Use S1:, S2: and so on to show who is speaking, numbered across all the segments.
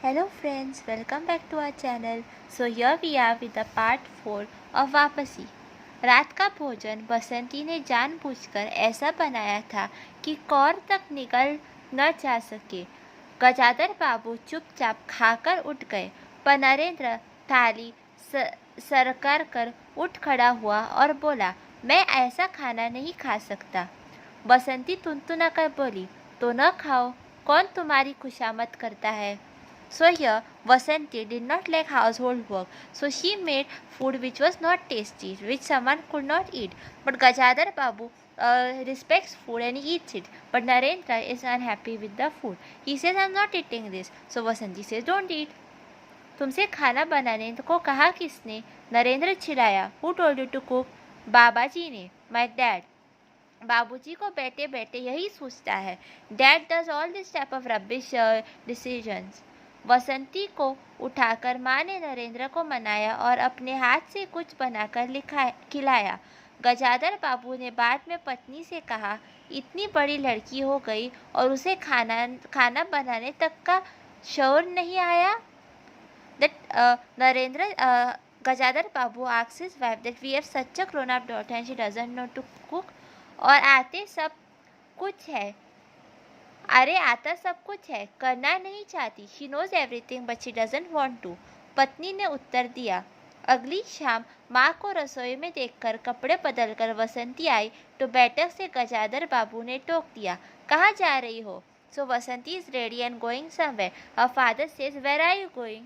S1: Hello friends, welcome back to our channel. So here we are with the part 4 of वापसी। रात का भोजन बसंती ने जानबूझकर ऐसा बनाया था कि कौर तक निकल न जा सके। गजाधर बाबू चुपचाप खाकर उठ गए, पर नरेंद्र थाली सरकार कर उठ खड़ा हुआ और बोला, मैं ऐसा खाना नहीं खा सकता। बसंती तुनतुना कर बोली, तो न खाओ, कौन तुम्हारी खुशामद करता है। So here, Vasanti did not like household work, so she made food which was not tasty, which someone could not eat. But Gajadhar Babu respects food and eats it. But Narendra is unhappy with the food. He says, I'm not eating this. So Vasanti says, don't eat. तुमसे खाना बनाने को कहा किसने? नरेंद्र चिल्लाया। Who told you to cook? बाबाजी ने, my dad. बाबूजी को बैठे बैठे यही सोचता है। Dad does all this type of rubbish decisions. वसंती को उठाकर माँ ने नरेंद्र को मनाया और अपने हाथ से कुछ बनाकर खिलाया। गजाधर बाबू ने बाद में पत्नी से कहा, इतनी बड़ी लड़की हो गई और उसे खाना बनाने तक का शौर नहीं आया। Gajadhar Babu asks his wife that we have such a grown-up daughter and she doesn't know to cook. और आते सब कुछ है, अरे आता सब कुछ है, करना नहीं चाहती। She knows everything but she doesn't want to, पत्नी ने उत्तर दिया। अगली शाम माँ को रसोई में देखकर कपड़े बदलकर वसंती आई तो बैठक से गजाधर बाबू ने टोक दिया, कहाँ जा रही हो? So Vasanti is ready and going somewhere. Her father says, where are you going?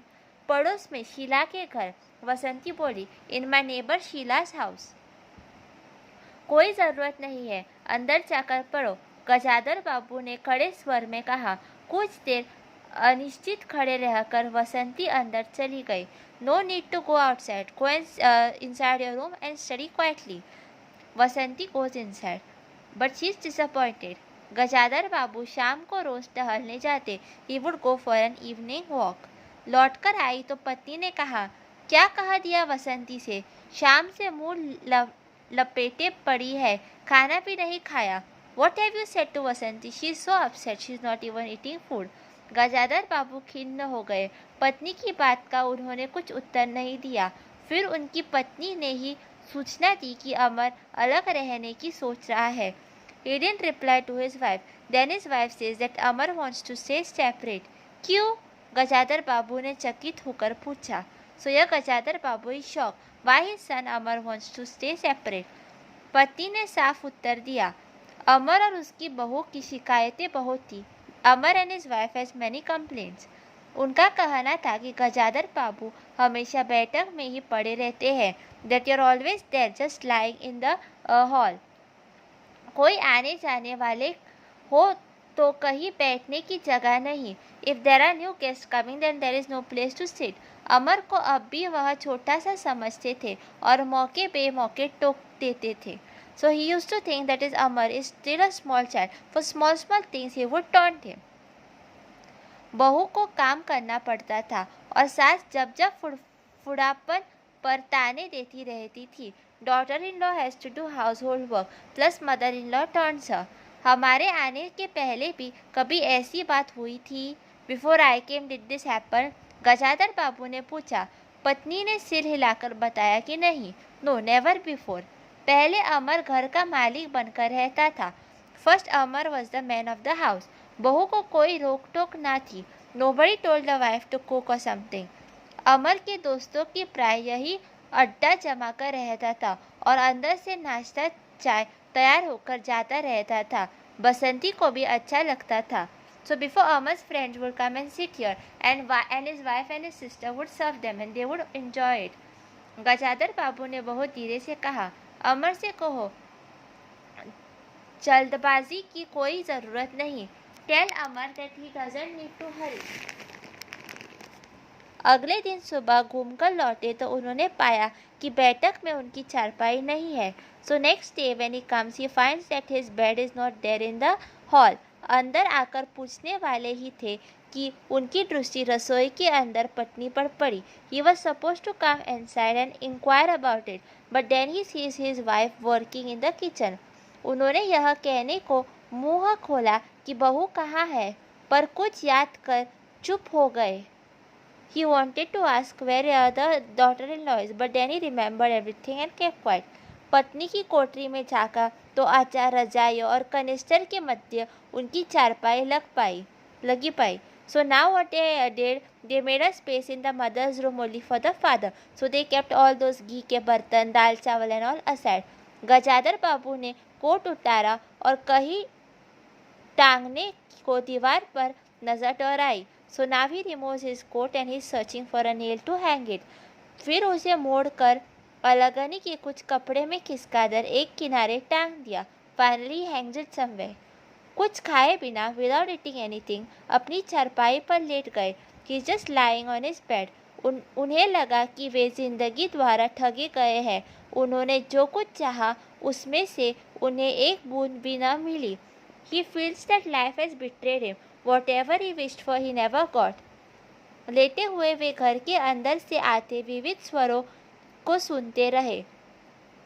S1: पड़ोस में शीला के घर। वसंती बोली, इन माई नेबर शीलास हाउस। कोई ज़रूरत नहीं है, अंदर जाकर पढ़ो, गजाधर बाबू ने कड़े स्वर में कहा। कुछ देर अनिश्चित खड़े रहकर वसंती अंदर चली गई। No need to go outside, go inside your room and study quietly. Vasanti goes inside but she is disappointed. Gajadhar Babu शाम को रोज टहलने जाते। He would go for an evening walk. लौटकर आई तो पत्नी ने कहा, क्या कहा दिया वसंती से? शाम से मुंह लपेटे पड़ी है, खाना भी नहीं खाया। What have you said to Vasanti? She is so upset. She is not even eating food. Gajadhar बाबू खिन्न हो गए। पत्नी की बात का उन्होंने कुछ उत्तर नहीं दिया। फिर उनकी पत्नी ने ही सूचना दी कि अमर अलग रहने की सोच रहा है। He didn't reply to his wife. Then his wife says that Amar wants to stay separate. क्यों? गजाधर बाबू ने चकित होकर पूछा। So यह गजाधर बाबू is shocked. Why his son Amar wants to stay separate? पत्नी ने साफ उत्तर दिया, अमर और उसकी बहू की शिकायतें बहुत थी। Amar and his wife has many complaints. उनका कहना था कि गजाधर बाबू हमेशा बैठक में ही पड़े रहते हैं। That you are always there just lying in the hall. कोई आने जाने वाले हो तो कहीं बैठने की जगह नहीं। If there are new guest coming then there is no place to sit. Amar को अब भी वह छोटा सा समझते थे और मौके बेमौके टोक देते थे। So he used to think that his Amar is still a small child. For small things he would taunt him. बहू को काम करना पड़ता था और सास जब फुड़ापन पर ताने देती रहती थी। Daughter in law has to do household work plus mother in law turns her. हमारे आने के पहले भी कभी ऐसी बात हुई थी? Before I came did this happen? Gajadhar Babu ने पूछा। पत्नी ने सिर हिलाकर बताया कि नहीं, नो नेवर बिफोर। पहले अमर घर का मालिक बनकर रहता था। First Amar was the man of the house. बहू को कोई रोक टोक ना थी। Nobody told the wife to cook और समथिंग। अमर के दोस्तों की प्राय यही अड्डा जमा कर रहता था और अंदर से नाश्ता चाय तैयार होकर जाता रहता था। बसंती को भी अच्छा लगता था। So before Amar's friends would come and sit here and his wife and his sister would serve them and they would enjoy it. Gajadhar Babu ने बहुत धीरे से कहा, अमर से कहो जल्दबाजी की कोई ज़रूरत नहीं। Tell Amar that he doesn't need to hurry. अगले दिन सुबह घूमकर लौटे तो उन्होंने पाया कि बैठक में उनकी चारपाई नहीं है। So next day when he comes he finds that his bed is not there in the hall. अंदर आकर पूछने वाले ही थे कि उनकी दृष्टि रसोई के अंदर पत्नी पर पड़ी। He was suppose to come inside and inquire about it but then he sees his wife working in the kitchen. उन्होंने यह कहने को मुँह खोला कि बहू कहाँ है, पर कुछ याद कर चुप हो गए। He wanted to ask where the daughter-in-law is, but then he remembered everything and kept quiet. पत्नी की कोठरी में झाँका तो आचार रजाइयों और कनिस्टर के मध्य उनकी चारपाई लगी पाई. So now what they did, they made a space in the mother's room only for the father. So they kept all those घी के बर्तन, दाल चावल and all aside. Gajadhar Babu ने कोट उतारा और कहीं टांगने को दीवार पर नजर टहराई. So now he removes his coat and he's searching for a nail to hang it. फिर उसे मोड़कर अलगनी के कुछ कपड़े में खिसकाकर एक किनारे टांग दिया. Finally he hangs it somewhere. कुछ खाए बिना विदाउट ईटिंग एनीथिंग अपनी चारपाई पर लेट गए. He just lying on his bed. उन्हें लगा कि वे जिंदगी द्वारा ठगे गए हैं. उन्होंने जो कुछ चाहा उसमें से उन्हें एक बूंद भी न मिली. He feels that life has betrayed him. Whatever he wished for he never got. लेटे हुए वे घर के अंदर से आते विविध स्वरों को सुनते रहे.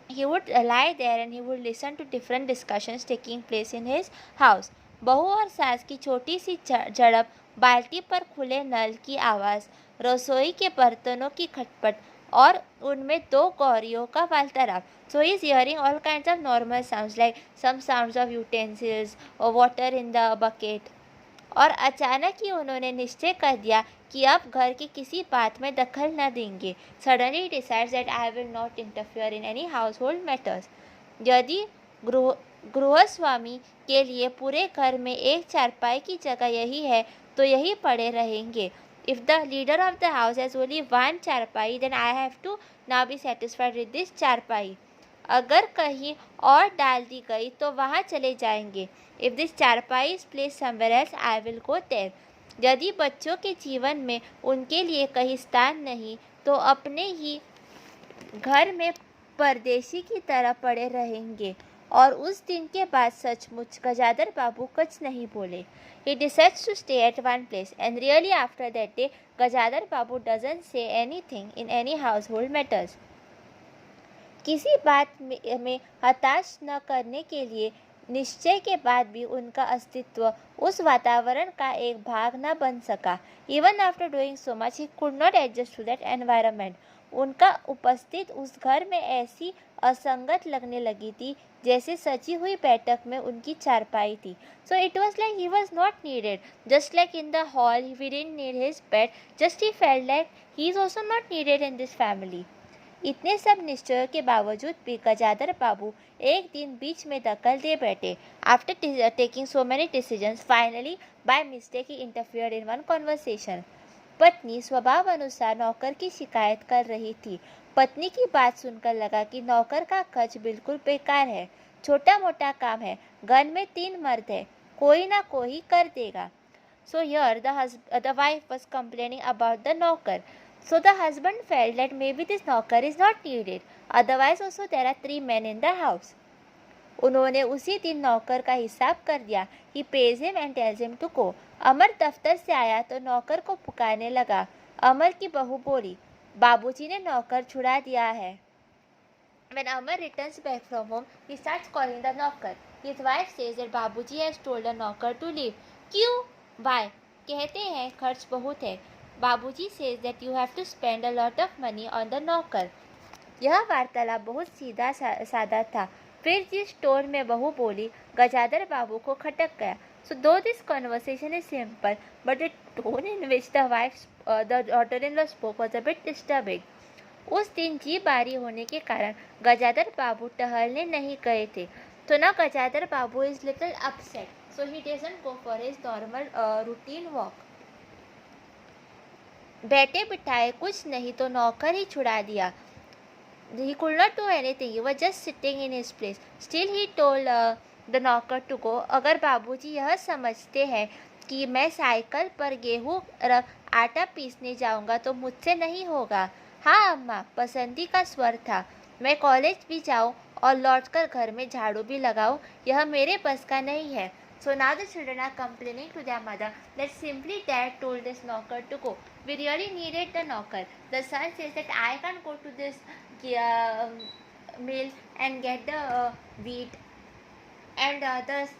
S1: He would lie there and he would listen to different discussions taking place in his house. बहू और सास की छोटी सी झड़प, बाल्टी पर खुले नल की आवाज़, रसोई के बर्तनों की खटपट और उनमें दो गौरियों का वार्तालाप. So he is hearing all kinds of normal sounds like some sounds of utensils or water in the bucket. और अचानक ही उन्होंने निश्चय कर दिया कि अब घर की किसी बात में दखल न देंगे. Suddenly he decides that I will not interfere in any household matters. यदि गृहस्वामी के लिए पूरे घर में एक चारपाई की जगह यही है तो यही पड़े रहेंगे. If the leader of the house has only one चारपाई, then I have to now be satisfied with this चारपाई. अगर कहीं और डाल दी गई तो वहाँ चले जाएंगे. If this चारपाई is placed somewhere else, I will go there. यदि बच्चों के जीवन में उनके लिए कहीं स्थान नहीं तो अपने ही घर में परदेशी की तरह पड़े रहेंगे. और उस दिन के बाद सचमुच गजाधर बाबू कुछ नहीं बोले. He decides to stay at one place, and really after that day, Gajadhar Babu doesn't say anything in any household matters. किसी बात में हताश न करने के लिए निश्चय के बाद भी उनका अस्तित्व उस वातावरण का एक भाग न बन सका. Even after doing so much, he could not adjust to that environment. उनका उपस्थित उस घर में ऐसी असंगत लगने लगी थी जैसे सजी हुई बैठक में उनकी चारपाई थी. So it was like he was not needed. Just like in the hall, he didn't need his bed. Just he felt like he is also not needed in this family. इतने सब निश्चयों के बावजूद भी गजाधर बाबू एक दिन बीच में दखल दे बैठे. After taking so many decisions, finally by mistake he interfered in one conversation. पत्नी स्वभाव अनुसार नौकर की शिकायत कर रही थी. पत्नी की बात सुनकर लगा कि नौकर का खर्च बिल्कुल बेकार है. छोटा मोटा काम है. घर में 3 मर्द है, कोई ना कोई कर देगा. So here the wife was complaining about the नौकर. So the husband felt that maybe this नौकर is not needed. Otherwise also there are 3 men in the house. उन्होंने उसी दिन नौकर का हिसाब कर दिया. He pays him and tells him to go. अमर दफ्तर से आया तो नौकर को पुकारने लगा. अमर की बहू बोली, बाबूजी ने नौकर छुड़ा दिया है. When Amar returns back from home, he starts calling the नौकर. His wife says that बाबूजी has told the नौकर to leave. क्यों? Why? कहते हैं खर्च बहुत है. बाबूजी says that you have to spend a lot of money on the नौकर. यह वार्तालाप बहुत सीधा सादा था. फिर जिस टोन में बहू बोली, गजाधर बाबू को खटक गया. So though this conversation is simple, but the tone in which the daughter-in-law spoke was a bit disturbing. उस दिन जी बारी होने के कारण गजाधर बाबू टहलने नहीं गए थे. तो ना गजाधर बाबू is little upset, so he doesn't go for his normal routine walk. बैठे बिठाए कुछ नहीं तो नौकर ही छुड़ा दिया. He could not do anything. He was just sitting in his place. Still he told the नौकर to go. अगर बाबूजी यह समझते हैं कि मैं साइकिल पर गेहूँ रख आटा पीसने जाऊंगा तो मुझसे नहीं होगा. हाँ अम्मा, पसंदी का स्वर था. मैं कॉलेज भी जाऊँ और लौटकर घर में झाड़ू भी लगाऊँ, यह मेरे बस का नहीं है. So now the children are complaining to their mother that simply dad told this knocker to go. We really needed the knocker. The son says that I can't go to this mill and get the wheat. And the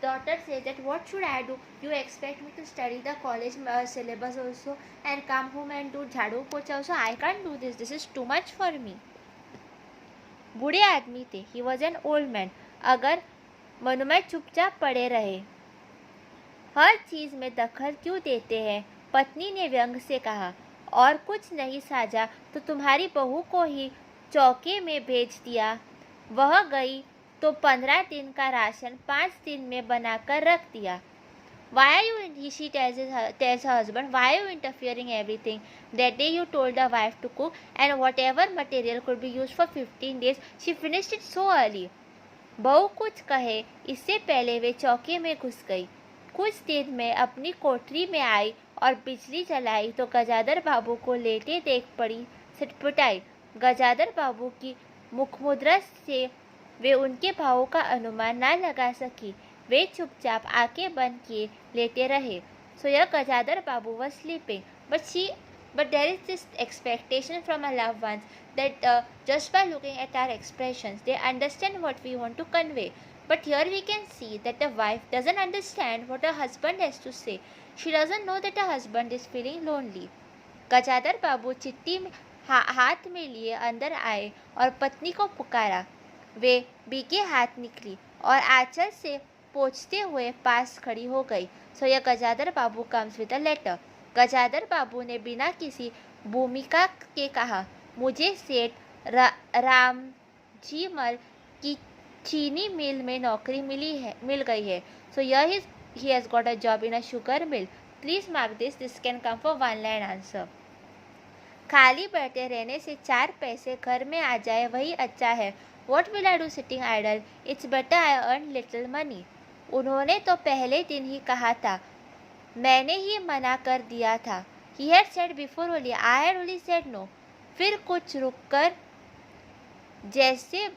S1: daughter says that what should I do? You expect me to study the college syllabus also and come home and do झाड़ू पोछा also? I can't do this. This is too much for me. बूढ़े आदमी थे. He was an old man. अगर मनोमय चुपचाप पड़े रहे. हर चीज में दखल क्यों देते हैं? पत्नी ने व्यंग से कहा. और कुछ नहीं साजा तो तुम्हारी बहू को ही चौके में भेज दिया. वह गई तो 15 दिन का राशन 5 दिन में बनाकर रख दिया. Why are you? She tells her husband, why are you interfering everything? That day you told the wife to cook, and whatever material could be used for 15 days, she finished it so early. बहू कुछ कहे इससे पहले वे चौके में घुस गई. कुछ देर में अपनी कोठरी में आई और बिजली जलाई तो गजाधर बाबू को लेटे देख पड़ी सिटपुटाई. गजाधर बाबू की मुखमुद्रा से वे उनके भावों का अनुमान न लगा सकी. वे चुपचाप आंखें बंद किए लेटे रहे. So यह गजाधर बाबू was sleeping, but there is this expectation from our loved ones that just by looking at our expressions, they understand what we want to convey. But here we can see that the wife doesn't understand what her husband has to say. She doesn't know that her husband is feeling lonely. Gajadhar बाबू चिट्ठी हाथ में लिए अंदर आए और पत्नी को पुकारा. वे भीगे हाथ निकली और आंचल से पोंछते हुए पास खड़ी हो गई. सो यह Gajadhar Babu comes with a letter. Gajadhar Babu ने बिना किसी भूमिका के कहा, मुझे सेठ रामजीमल की चीनी मिल में नौकरी मिल गई है. सो he has got a job in a sugar mill. Please mark this. This can come for one line answer. खाली बैठे रहने से 4 पैसे घर में आ जाए वही अच्छा है. What will I do sitting idle? It's better I earn little money. उन्होंने तो पहले दिन ही कहा था. मैंने ही मना कर दिया था. He had said before only. I had only said no. फिर कुछ रुककर जैसे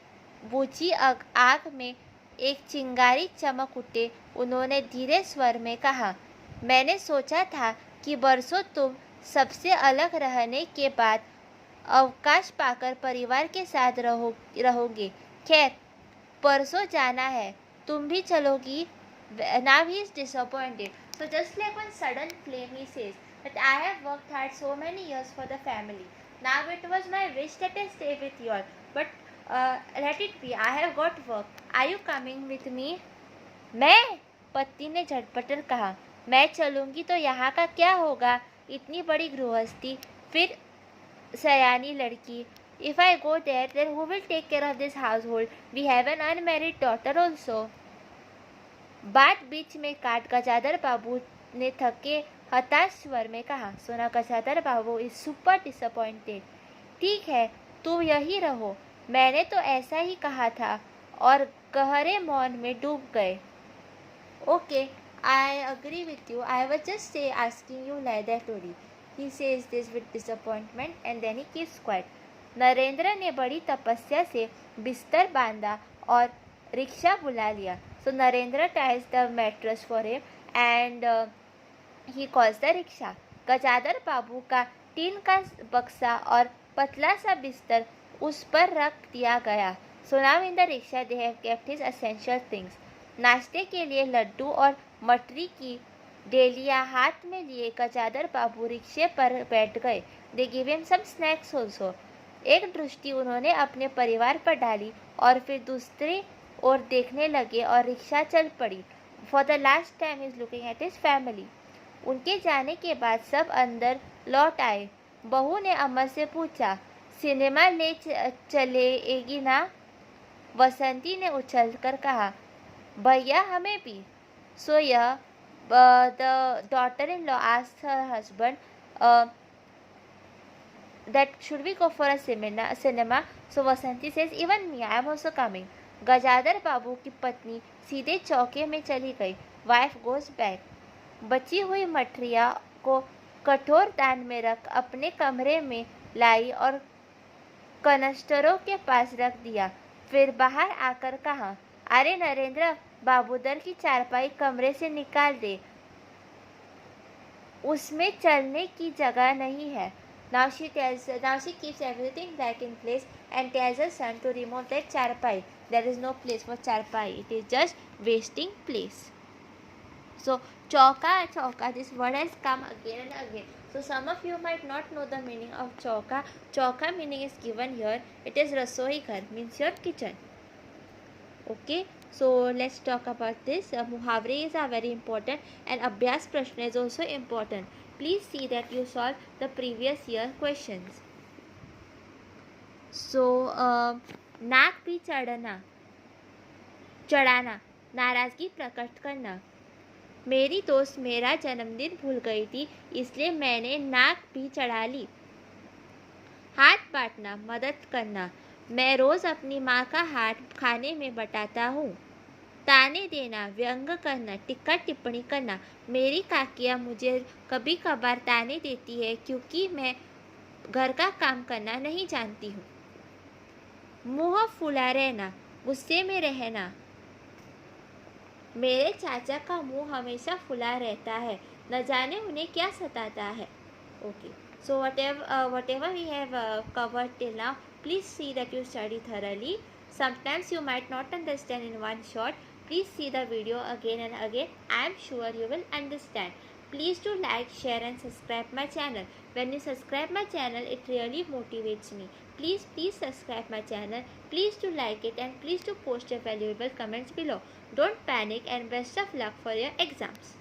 S1: बुझी आग में एक चिंगारी चमक उठे. उन्होंने धीरे स्वर में कहा, मैंने सोचा था कि बरसों तुम सबसे अलग रहने के बाद अवकाश पाकर परिवार के साथ रहोगे. खैर परसों जाना है. तुम भी चलोगी? Now he is disappointed. So just like one sudden flame he says that I have worked hard so many years for the family. Now it was my wish that I stay with you all. But let it be. I have got work. Are you coming with me? मैं? पत्नी ने झटपट कहा. मैं चलूंगी तो यहाँ का क्या होगा? इतनी बड़ी गृहस्थी, फिर सयानी लड़की. If I go there, then who will take care of this household? We have an unmarried daughter also. बात बीच में काट गजाधर बाबू ने थके हताश स्वर में कहा. सुना गजाधर बाबू इज सुपर डिसअपॉइंटेड. ठीक है, तुम यही रहो. मैंने तो ऐसा ही कहा था. और गहरे मौन में डूब गए. Okay, I agree with you. I was just asking you like that only. He says this with disappointment and then he keeps quiet. Narendra ने बड़ी तपस्या से बिस्तर बांधा और रिक्शा बुला लिया. So Narendra ties the mattress for him and he calls the rickshaw. Gajadhar बाबू का टीन का बक्सा और पतला सा बिस्तर उस पर रख दिया गया. So now in the rickshaw they have kept his essential things. नाश्ते के लिए लड्डू और मटरी की डेलिया हाथ में लिए गजाधर बाबू रिक्शे पर बैठ गए. They give him some snacks also. एक दृष्टि उन्होंने अपने परिवार पर डाली और फिर दूसरी ओर देखने लगे और रिक्शा चल पड़ी. For the last time he is looking at his family. उनके जाने के बाद सब अंदर लौट आए. बहू ने अमर से पूछा, सिनेमा ले चलेगी ना? वसंती ने उछलकर कहा, भैया हमें भी. So yeah, the daughter-in-law asked her husband that should we go for a cinema? So Vasanti says, even me, I am also coming. Gajadhar बाबू की पत्नी सीधे चौके में चली गई. Wife goes back. बची हुई मठरिया को कठोर दान में रख अपने कमरे में लाई और कनस्टरों के पास रख दिया. फिर बाहर आकर कहा, अरे नरेंद्र, बाबूदर की चारपाई कमरे से निकाल दे, उसमें चलने की जगह नहीं है. Now she keeps everything back in place and tells her son to remove that charpai. There is no place for charpai. It is just wasting place. So chauka, this word has come again and again. So some of you might not know the meaning of chauka. Chauka meaning is given here. It is rasoi ghar, means your kitchen. Okay, so let's talk about this. Muhavre are very important and Abhyas Prashna is also important. Please see that you solve the previous year questions. So नाक पे चढ़ाना, नाराजगी प्रकट करना. मेरी दोस्त मेरा जन्मदिन भूल गई थी, इसलिए मैंने नाक भी चढ़ा ली. हाथ बांटना, मदद करना. मैं रोज़ अपनी माँ का हाथ खाने में बटाता हूँ. ताने देना, व्यंग करना, टिक्का टिप्पणी करना. मेरी काकियाँ मुझे कभी कभार ताने देती है क्योंकि मैं घर का काम करना नहीं जानती हूँ. मुँह फुला रहना, गुस्से में रहना. मेरे चाचा का मुंह हमेशा फुला रहता है, न जाने उन्हें क्या सताता है. Okay, so whatever we have covered till now, please see that you study thoroughly. Sometimes you might not understand in one shot. Please see the video again and again. I am sure you will understand. Please do like, share and subscribe my channel. When you subscribe my channel, it really motivates me. Please subscribe my channel. Please do like it and please do post your valuable comments below. Don't panic and best of luck for your exams.